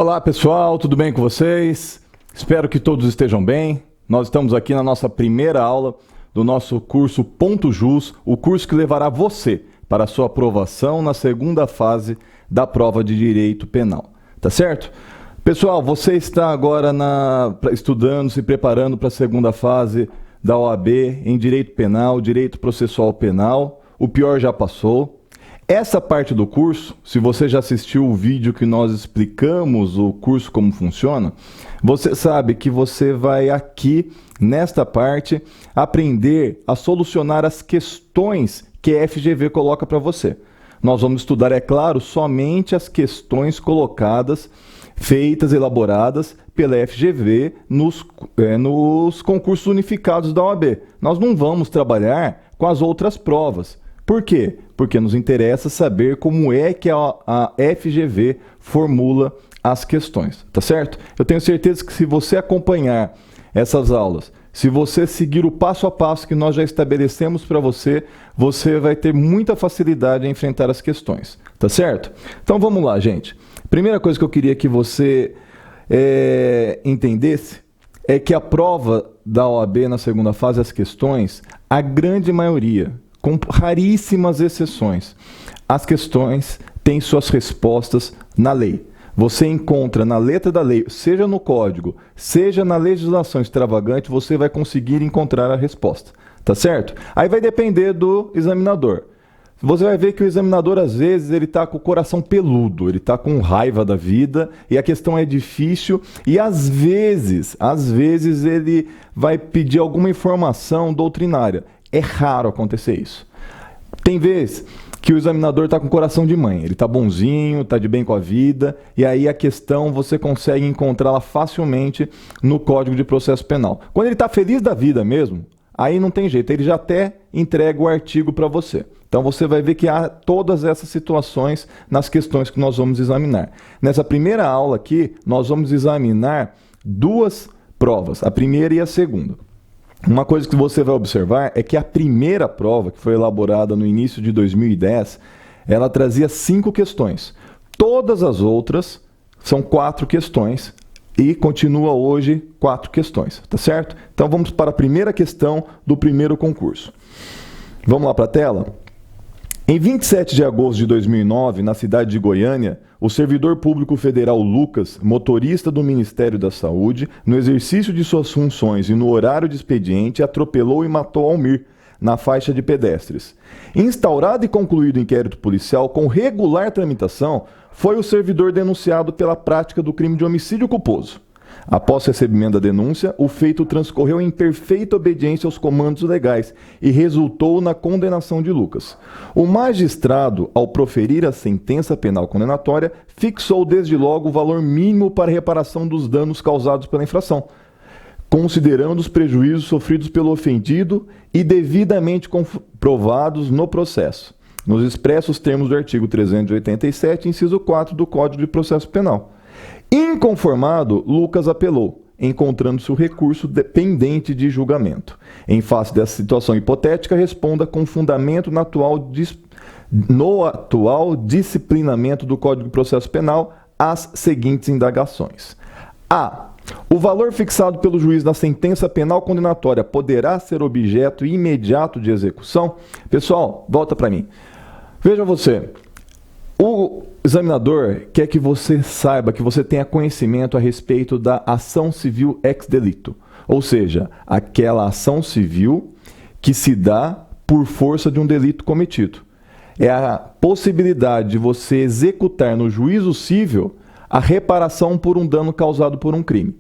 Olá pessoal, tudo bem com vocês? Espero que todos estejam bem. Nós estamos aqui na nossa primeira aula do nosso curso Ponto Jus, o curso que levará você para a sua aprovação na segunda fase da prova de Direito Penal. Tá certo? Pessoal, você está agora estudando, se preparando para a segunda fase da OAB em Direito Penal, Direito Processual Penal. O pior já passou. Essa parte do curso, se você já assistiu o vídeo que nós explicamos o curso como funciona, você sabe que você vai aqui, nesta parte, aprender a solucionar as questões que a FGV coloca para você. Nós vamos estudar, é claro, somente as questões colocadas, feitas, elaboradas pela FGV nos concursos unificados da OAB. Nós não vamos trabalhar com as outras provas. Por quê? Porque nos interessa saber como é que a FGV formula as questões, tá certo? Eu tenho certeza que se você acompanhar essas aulas, se você seguir o passo a passo que nós já estabelecemos para você, você vai ter muita facilidade em enfrentar as questões, tá certo? Então vamos lá, gente. Primeira coisa que eu queria que você entendesse é que a prova da OAB na segunda fase, as questões, a grande maioria, com raríssimas exceções, as questões têm suas respostas na lei. Você encontra na letra da lei, seja no código, seja na legislação extravagante, você vai conseguir encontrar a resposta, tá certo? Aí vai depender do examinador. Você vai ver que o examinador, às vezes, ele está com o coração peludo, ele está com raiva da vida e a questão é difícil e, às vezes ele vai pedir alguma informação doutrinária. É raro acontecer isso. Tem vezes que o examinador está com coração de mãe, ele está bonzinho, está de bem com a vida, e aí a questão você consegue encontrá-la facilmente no Código de Processo Penal. Quando ele está feliz da vida mesmo, aí não tem jeito, ele já até entrega o artigo para você. Então você vai ver que há todas essas situações nas questões que nós vamos examinar. Nessa primeira aula aqui, nós vamos examinar duas provas, a primeira e a segunda. Uma coisa que você vai observar é que a primeira prova, que foi elaborada no início de 2010, ela trazia 5 questões. Todas as outras são 4 questões e continua hoje 4 questões, tá certo? Então vamos para a primeira questão do primeiro concurso. Vamos lá para a tela? Em 27 de agosto de 2009, na cidade de Goiânia, o servidor público federal Lucas, motorista do Ministério da Saúde, no exercício de suas funções e no horário de expediente, atropelou e matou Almir, na faixa de pedestres. Instaurado e concluído o inquérito policial com regular tramitação, foi o servidor denunciado pela prática do crime de homicídio culposo. Após recebimento da denúncia, o feito transcorreu em perfeita obediência aos comandos legais e resultou na condenação de Lucas. O magistrado, ao proferir a sentença penal condenatória, fixou desde logo o valor mínimo para reparação dos danos causados pela infração, considerando os prejuízos sofridos pelo ofendido e devidamente comprovados no processo, nos expressos termos do artigo 387, inciso 4 do Código de Processo Penal. Inconformado, Lucas apelou, encontrando-se o recurso pendente de julgamento. Em face dessa situação hipotética, responda com fundamento no atual disciplinamento do Código de Processo Penal as seguintes indagações. A. O valor fixado pelo juiz na sentença penal condenatória poderá ser objeto imediato de execução? Pessoal, volta para mim. Veja você. O examinador quer que você saiba, que você tenha conhecimento a respeito da ação civil ex delito, ou seja, aquela ação civil que se dá por força de um delito cometido. É a possibilidade de você executar no juízo civil a reparação por um dano causado por um crime.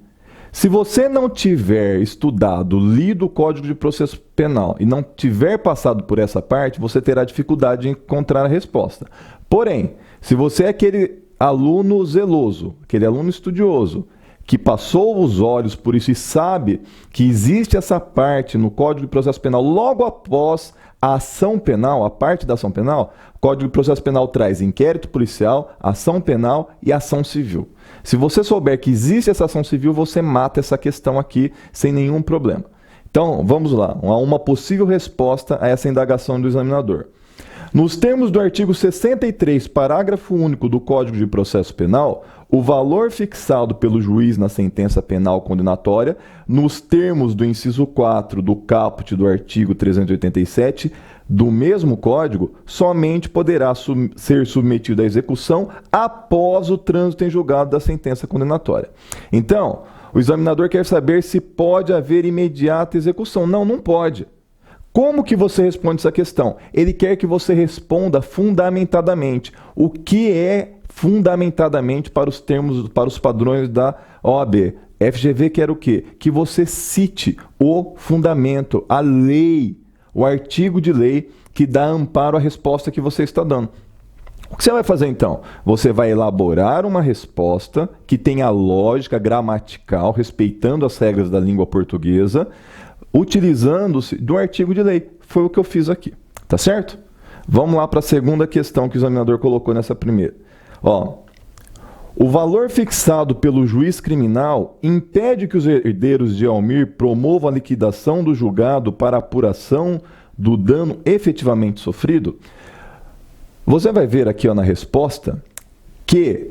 Se você não tiver estudado, lido o Código de Processo Penal e não tiver passado por essa parte, você terá dificuldade de encontrar a resposta. Porém, se você é aquele aluno zeloso, aquele aluno estudioso, que passou os olhos por isso e sabe que existe essa parte no Código de Processo Penal logo após a ação penal, a parte da ação penal, o Código de Processo Penal traz inquérito policial, ação penal e ação civil. Se você souber que existe essa ação civil, você mata essa questão aqui sem nenhum problema. Então, vamos lá, uma possível resposta a essa indagação do examinador. Nos termos do artigo 63, parágrafo único do Código de Processo Penal, o valor fixado pelo juiz na sentença penal condenatória, nos termos do inciso 4 do caput do artigo 387 do mesmo Código, somente poderá ser submetido à execução após o trânsito em julgado da sentença condenatória. Então, o examinador quer saber se pode haver imediata execução. Não, não pode. Como que você responde essa questão? Ele quer que você responda fundamentadamente. O que é fundamentadamente para os termos, para os padrões da OAB? FGV quer o quê? Que você cite o fundamento, a lei, o artigo de lei que dá amparo à resposta que você está dando. O que você vai fazer então? Você vai elaborar uma resposta que tenha lógica gramatical, respeitando as regras da língua portuguesa, utilizando-se do artigo de lei. Foi o que eu fiz aqui, tá certo? Vamos lá para a segunda questão que o examinador colocou nessa primeira. Ó, o valor fixado pelo juiz criminal impede que os herdeiros de Almir promovam a liquidação do julgado para apuração do dano efetivamente sofrido? Você vai ver aqui, ó, na resposta que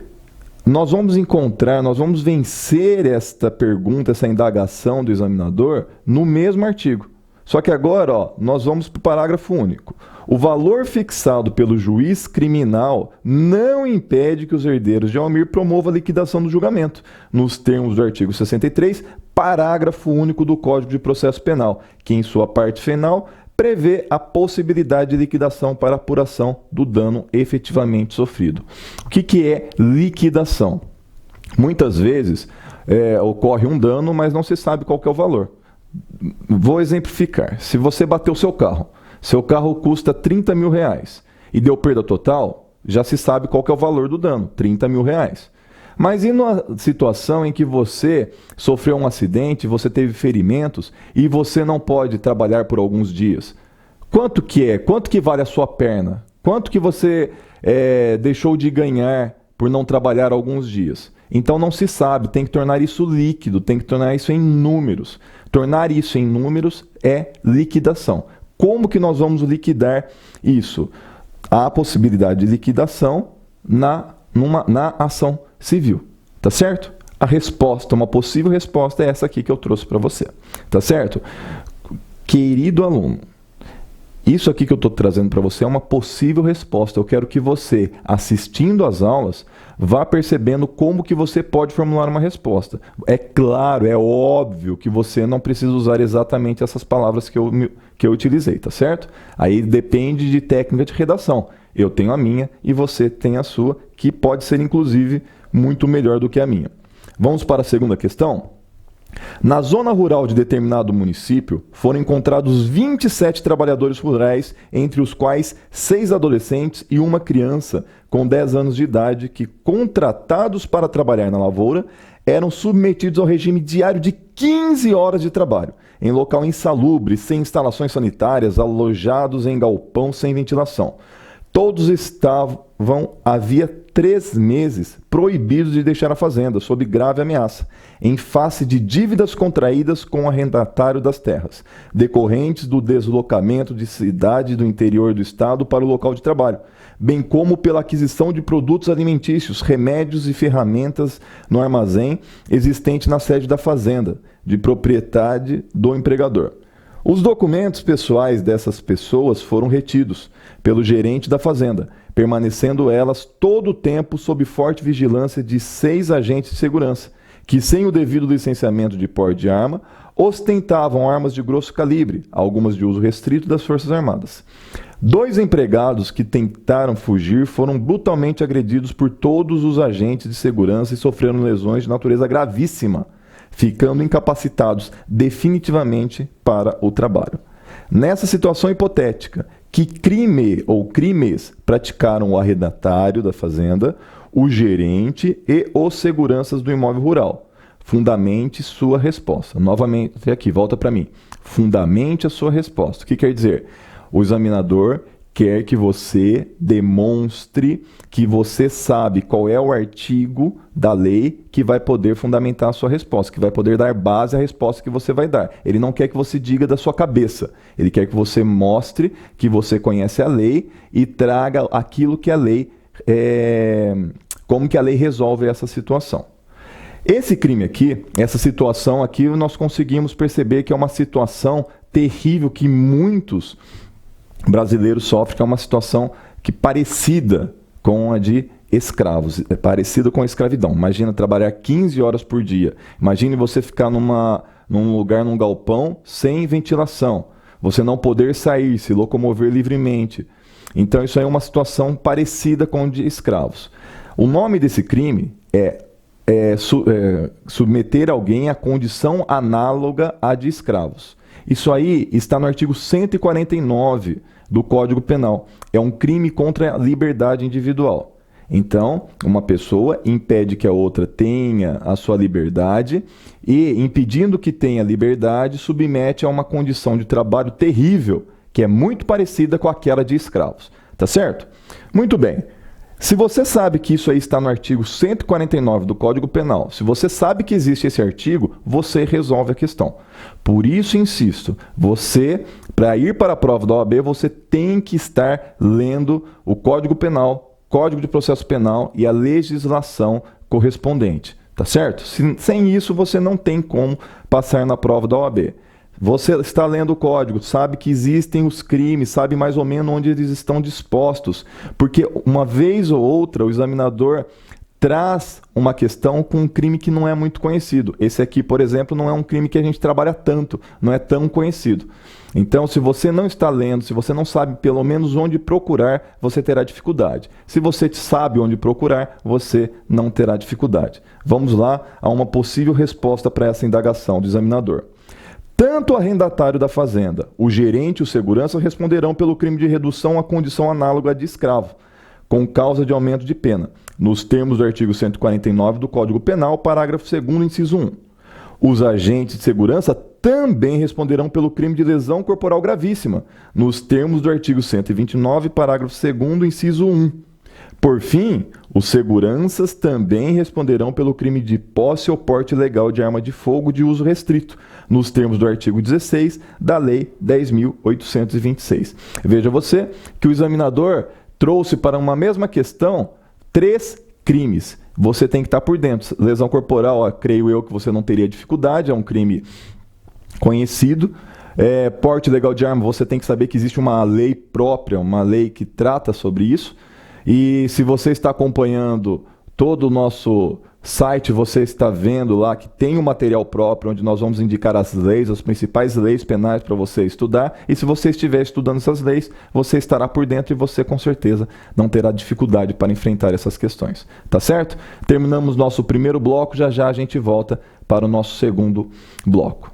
nós vamos vencer esta pergunta, essa indagação do examinador no mesmo artigo. Só que agora, ó, nós vamos para o parágrafo único. O valor fixado pelo juiz criminal não impede que os herdeiros de Almir promovam a liquidação do julgamento, nos termos do artigo 63, parágrafo único do Código de Processo Penal, que em sua parte final prevê a possibilidade de liquidação para apuração do dano efetivamente sofrido. O que é liquidação? Muitas vezes ocorre um dano, mas não se sabe qual que é o valor. Vou exemplificar. Se você bateu seu carro custa 30 mil reais e deu perda total, já se sabe qual que é o valor do dano, 30 mil reais. Mas e numa situação em que você sofreu um acidente, você teve ferimentos e você não pode trabalhar por alguns dias? Quanto que é? Quanto que vale a sua perna? Quanto que você deixou de ganhar por não trabalhar alguns dias? Então não se sabe, tem que tornar isso líquido, tem que tornar isso em números. Tornar isso em números é liquidação. Como que nós vamos liquidar isso? Há a possibilidade de liquidação na ação civil, tá certo? A resposta, uma possível resposta é essa aqui que eu trouxe para você, tá certo? Querido aluno, isso aqui que eu estou trazendo para você é uma possível resposta. Eu quero que você, assistindo às aulas, vá percebendo como que você pode formular uma resposta. É claro, é óbvio que você não precisa usar exatamente essas palavras que eu utilizei, tá certo? Aí depende de técnica de redação. Eu tenho a minha e você tem a sua, que pode ser, inclusive, muito melhor do que a minha. Vamos para a segunda questão? Na zona rural de determinado município, foram encontrados 27 trabalhadores rurais, entre os quais 6 adolescentes e uma criança com 10 anos de idade que, contratados para trabalhar na lavoura, eram submetidos ao regime diário de 15 horas de trabalho, em local insalubre, sem instalações sanitárias, alojados em galpão sem ventilação. Todos estavam, havia 3 meses, proibidos de deixar a fazenda, sob grave ameaça, em face de dívidas contraídas com o arrendatário das terras, decorrentes do deslocamento de cidade do interior do estado para o local de trabalho, bem como pela aquisição de produtos alimentícios, remédios e ferramentas no armazém existente na sede da fazenda, de propriedade do empregador. Os documentos pessoais dessas pessoas foram retidos pelo gerente da fazenda, permanecendo elas todo o tempo sob forte vigilância de 6 agentes de segurança, que, sem o devido licenciamento de porte de arma, ostentavam armas de grosso calibre, algumas de uso restrito das Forças Armadas. 2 empregados que tentaram fugir foram brutalmente agredidos por todos os agentes de segurança e sofreram lesões de natureza gravíssima, ficando incapacitados definitivamente para o trabalho. Nessa situação hipotética, que crime ou crimes praticaram o arrendatário da fazenda, o gerente e os seguranças do imóvel rural? Fundamente sua resposta. Novamente aqui, volta para mim. Fundamente a sua resposta. O que quer dizer? O examinador quer que você demonstre que você sabe qual é o artigo da lei que vai poder fundamentar a sua resposta, que vai poder dar base à resposta que você vai dar. Ele não quer que você diga da sua cabeça. Ele quer que você mostre que você conhece a lei e traga aquilo que a lei, como que a lei resolve essa situação. Esse crime aqui, essa situação aqui, nós conseguimos perceber que é uma situação terrível que muitos brasileiros sofrem, que é uma situação que parecida com a de escravos, é parecida com a escravidão. Imagina trabalhar 15 horas por dia. Imagine você ficar num lugar, num galpão, sem ventilação. Você não poder sair, se locomover livremente. Então isso aí é uma situação parecida com a de escravos. O nome desse crime é submeter alguém à condição análoga à de escravos. Isso aí está no artigo 149 do Código Penal. É um crime contra a liberdade individual. Então, uma pessoa impede que a outra tenha a sua liberdade e, impedindo que tenha liberdade, submete a uma condição de trabalho terrível, que é muito parecida com aquela de escravos. Tá certo? Muito bem. Se você sabe que isso aí está no artigo 149 do Código Penal, se você sabe que existe esse artigo, você resolve a questão. Por isso, insisto, para ir para a prova da OAB, você tem que estar lendo o Código Penal, Código de Processo Penal e a legislação correspondente, tá certo? Sem isso, você não tem como passar na prova da OAB. Você está lendo o código, sabe que existem os crimes, sabe mais ou menos onde eles estão dispostos, porque uma vez ou outra o examinador traz uma questão com um crime que não é muito conhecido. Esse aqui, por exemplo, não é um crime que a gente trabalha tanto, não é tão conhecido. Então, se você não está lendo, se você não sabe pelo menos onde procurar, você terá dificuldade. Se você sabe onde procurar, você não terá dificuldade. Vamos lá a uma possível resposta para essa indagação do examinador. Tanto o arrendatário da fazenda, o gerente e o segurança responderão pelo crime de redução à condição análoga de escravo, com causa de aumento de pena, nos termos do artigo 149 do Código Penal, parágrafo 2º, inciso 1. Os agentes de segurança também responderão pelo crime de lesão corporal gravíssima, nos termos do artigo 129, parágrafo 2º, inciso 1. Por fim, os seguranças também responderão pelo crime de posse ou porte ilegal de arma de fogo de uso restrito, nos termos do artigo 16 da Lei 10.826. Veja você que o examinador trouxe para uma mesma questão 3 crimes. Você tem que estar por dentro. Lesão corporal, creio eu que você não teria dificuldade, é um crime conhecido. Porte ilegal de arma, você tem que saber que existe uma lei própria, uma lei que trata sobre isso. E se você está acompanhando todo o nosso site, você está vendo lá que tem um material próprio onde nós vamos indicar as leis, as principais leis penais para você estudar. E se você estiver estudando essas leis, você estará por dentro e você com certeza não terá dificuldade para enfrentar essas questões. Tá certo? Terminamos nosso primeiro bloco, já já a gente volta para o nosso segundo bloco.